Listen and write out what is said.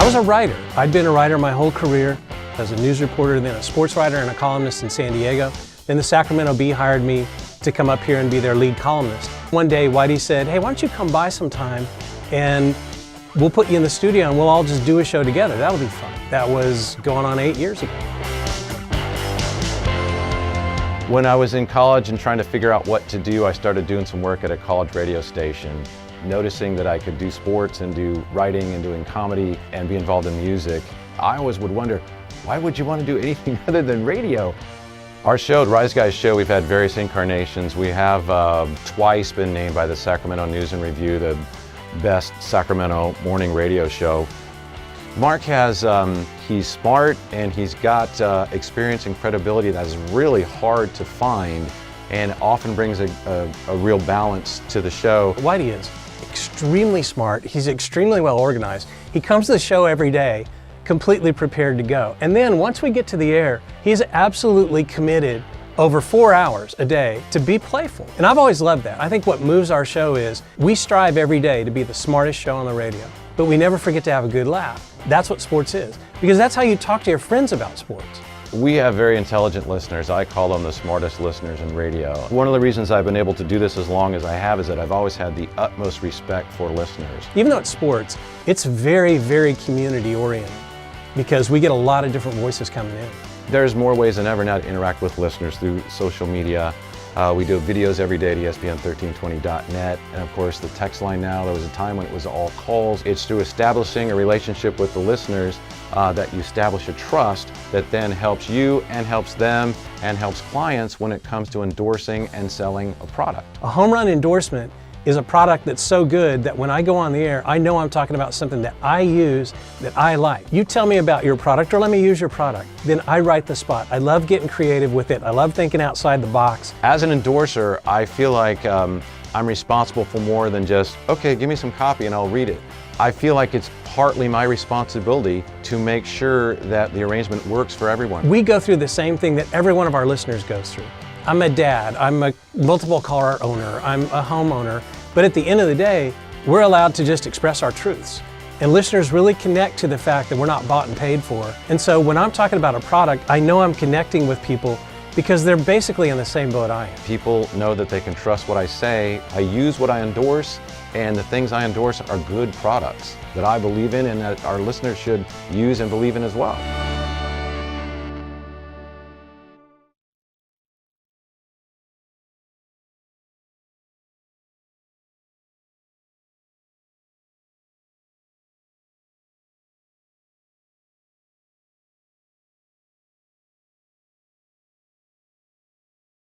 was a writer. I'd been a writer my whole career. I was a news reporter, then a sports writer and a columnist in San Diego. Then the Sacramento Bee hired me to come up here and be their lead columnist. One day, Whitey said, hey, why don't you come by sometime and we'll put you in the studio and we'll all just do a show together. That'll be fun. That was going on 8 years ago. When I was in college and trying to figure out what to do, I started doing some work at a college radio station, noticing that I could do sports and do writing and doing comedy and be involved in music. I always would wonder, why would you want to do anything other than radio? Our show, the Rise Guys show, we've had various incarnations. We have twice been named by the Sacramento News and Review the best Sacramento morning radio show. Mark has, he's smart and he's got experience and credibility that is really hard to find and often brings a real balance to the show. Whitey is extremely smart. He's extremely well organized. He comes to the show every day completely prepared to go. And then once we get to the air, he's absolutely committed over 4 hours a day to be playful. And I've always loved that. I think what moves our show is we strive every day to be the smartest show on the radio, but we never forget to have a good laugh. That's what sports is, because that's how you talk to your friends about sports. We have very intelligent listeners. I call them the smartest listeners in radio. One of the reasons I've been able to do this as long as I have is that I've always had the utmost respect for listeners. Even though it's sports, it's very, very community oriented because we get a lot of different voices coming in. There's more ways than ever now to interact with listeners through social media. We do videos every day at ESPN1320.net, and of course the text line now. There was a time when it was all calls. It's through establishing a relationship with the listeners that you establish a trust that then helps you and helps them and helps clients when it comes to endorsing and selling a product. A home run endorsement is a product that's so good that when I go on the air, I know I'm talking about something that I use, that I like. You tell me about your product or let me use your product, then I write the spot. I love getting creative with it. I love thinking outside the box. As an endorser, I feel like I'm responsible for more than just, okay, give me some copy and I'll read it. I feel like it's partly my responsibility to make sure that the arrangement works for everyone. We go through the same thing that every one of our listeners goes through. I'm a dad, I'm a multiple car owner, I'm a homeowner, but at the end of the day, we're allowed to just express our truths. And listeners really connect to the fact that we're not bought and paid for. And so when I'm talking about a product, I know I'm connecting with people because they're basically in the same boat I am. People know that they can trust what I say. I use what I endorse, and the things I endorse are good products that I believe in and that our listeners should use and believe in as well.